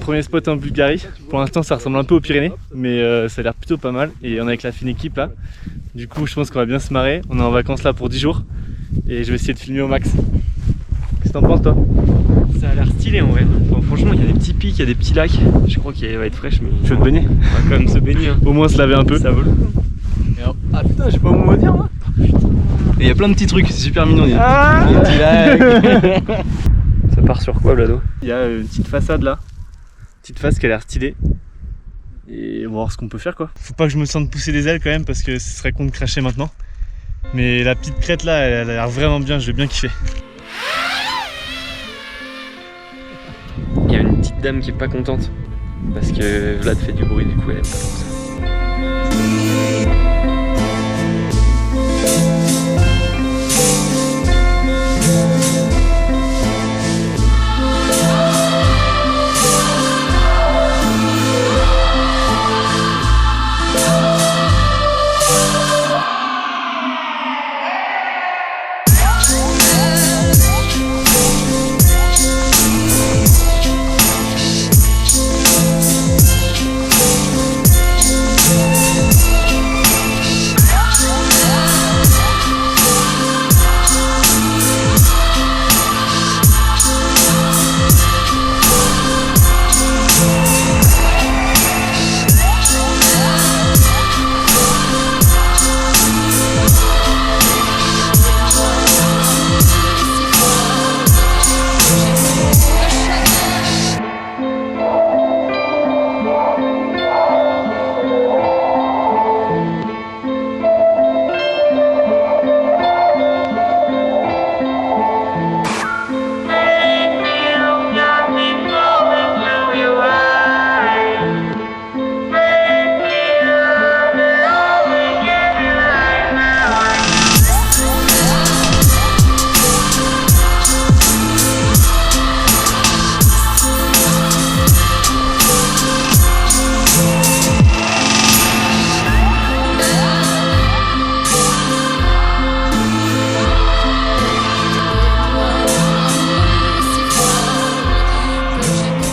Premier spot en Bulgarie. Pour l'instant ça ressemble un peu aux Pyrénées, mais ça a l'air plutôt pas mal. Et on est avec la fine équipe là. Du coup je pense qu'on va bien se marrer. On est en vacances là pour 10 jours. Et je vais essayer de filmer au max. Qu'est-ce que t'en penses toi? Ça a l'air stylé en vrai. Enfin, franchement il y a des petits pics, il y a des petits lacs. Je crois qu'il va être fraîche mais... Tu veux te baigner? On va quand même se baigner hein. Au moins se laver un peu. Ça vaut le coup. Ah putain, j'ai pas mon mot à dire moi. Et il y a plein de petits trucs, c'est super mignon. Il y a Ah des petits lacs. Ça part sur quoi Blado? Il y a une petite façade là. Petite face qui a l'air stylée. Et on va voir ce qu'on peut faire quoi. Faut pas que je me sente pousser des ailes quand même parce que ce serait con de cracher maintenant. Mais la petite crête là, elle a l'air vraiment bien, je vais bien kiffer. Il y a une petite dame qui est pas contente. Parce que Vlad fait du bruit, du coup elle aime pas trop ça.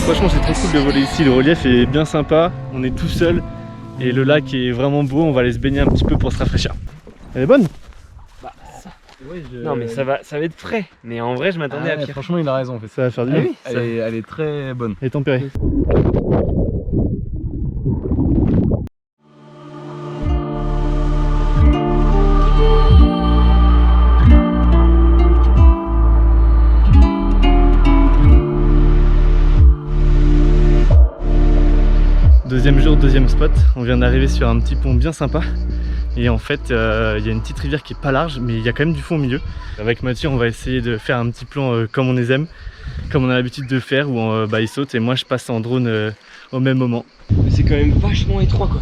Franchement c'est trop cool de voler ici, le relief est bien sympa, on est tout seul et le lac est vraiment beau, on va aller se baigner un petit peu pour se rafraîchir. Elle est bonne? Bah ça... Non mais ça va être frais, mais en vrai je m'attendais à pire. Franchement il a raison en fait. Ça va faire du bien. Oui, Elle est très bonne. Elle est tempérée. Deuxième jour, deuxième spot, on vient d'arriver sur un petit pont bien sympa et en fait il y a une petite rivière qui est pas large mais il y a quand même du fond au milieu. Avec Mathieu on va essayer de faire un petit plan comme on les aime, comme on a l'habitude de faire où il saute et moi je passe en drone au même moment. C'est quand même vachement étroit quoi.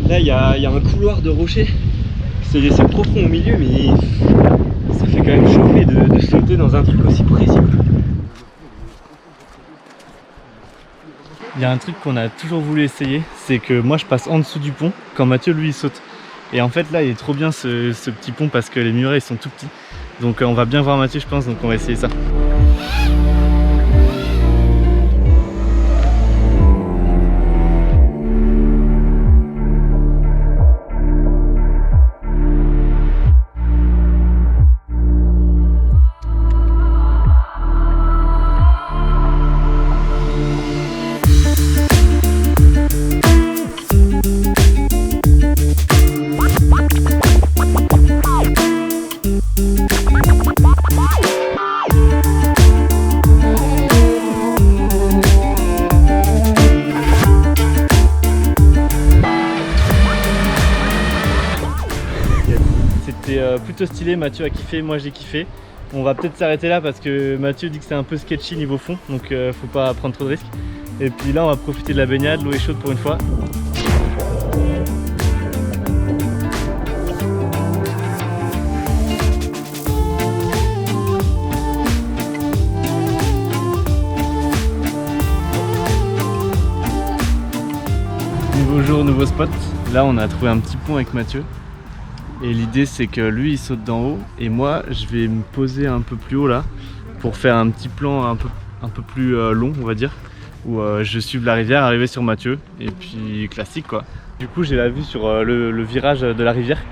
Là il y a un couloir de rochers, c'est profond au milieu mais ça fait quand même chauffer de sauter dans un truc aussi précis. Il y a un truc qu'on a toujours voulu essayer, c'est que moi je passe en dessous du pont quand Mathieu lui il saute. Et en fait là il est trop bien ce petit pont parce que les murets ils sont tout petits. Donc on va bien voir Mathieu je pense, donc on va essayer ça. Plutôt stylé, Mathieu a kiffé, moi j'ai kiffé. On va peut-être s'arrêter là parce que Mathieu dit que c'est un peu sketchy niveau fond, donc faut pas prendre trop de risques. Et puis là on va profiter de la baignade, l'eau est chaude pour une fois. Nouveau jour, nouveau spot. Là on a trouvé un petit pont avec Mathieu. Et l'idée c'est que lui il saute d'en haut et moi je vais me poser un peu plus haut là pour faire un petit plan un peu plus long on va dire. où je suis la rivière, arrivé sur Mathieu, et puis classique quoi. Du coup j'ai la vue sur le virage de la rivière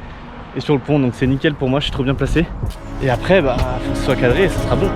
et sur le pont, donc c'est nickel pour moi, je suis trop bien placé. Et après bah faut que ce soit cadré et ça sera bon.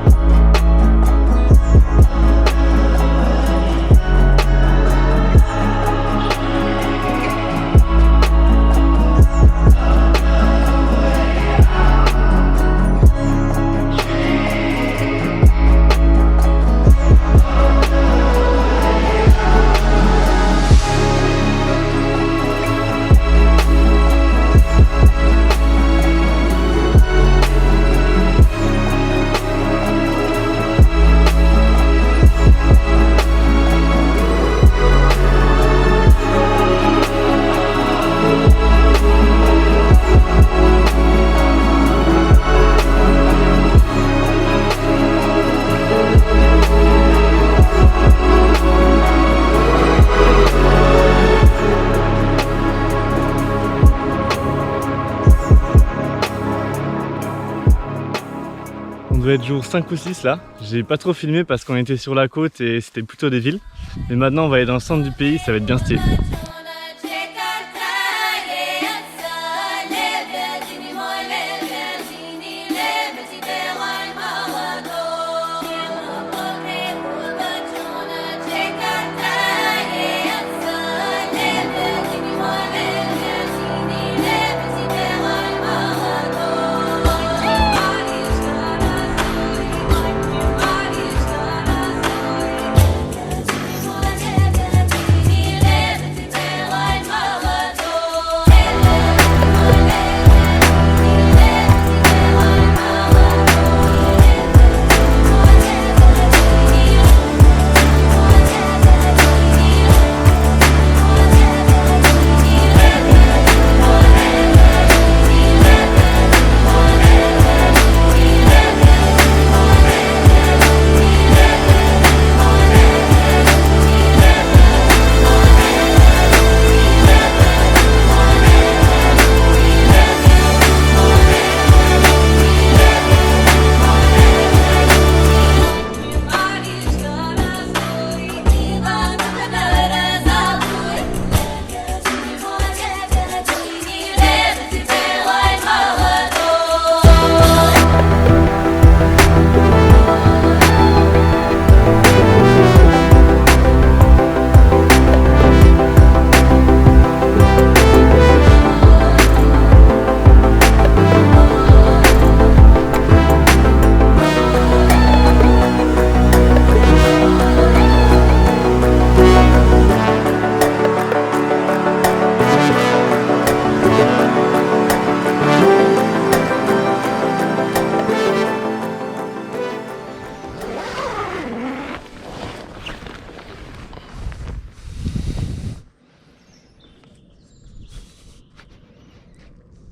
On devait être jour 5 ou 6 là, j'ai pas trop filmé parce qu'on était sur la côte et c'était plutôt des villes. Mais maintenant on va aller dans le centre du pays, ça va être bien stylé.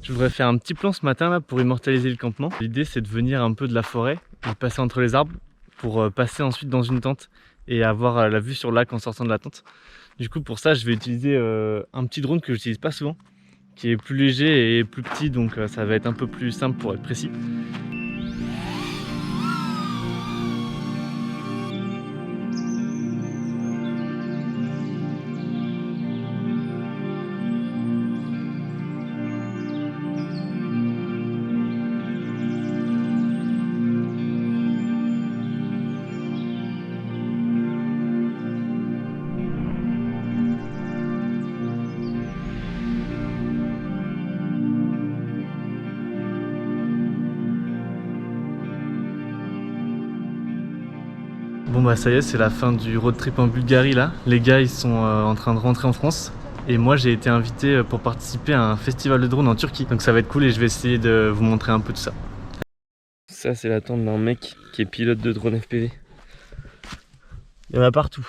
Je voudrais faire un petit plan ce matin là pour immortaliser le campement. L'idée c'est de venir un peu de la forêt et passer entre les arbres pour passer ensuite dans une tente et avoir la vue sur le lac en sortant de la tente. Du coup pour ça je vais utiliser un petit drone que j'utilise pas souvent, qui est plus léger et plus petit, donc ça va être un peu plus simple pour être précis. Bon bah ça y est, c'est la fin du road trip en Bulgarie là. Les gars ils sont en train de rentrer en France. Et moi j'ai été invité pour participer à un festival de drone en Turquie. Donc ça va être cool et je vais essayer de vous montrer un peu tout ça. Ça c'est la tente d'un mec qui est pilote de drone FPV. Il y en a partout.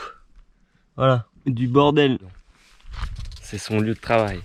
Voilà. Du bordel. C'est son lieu de travail.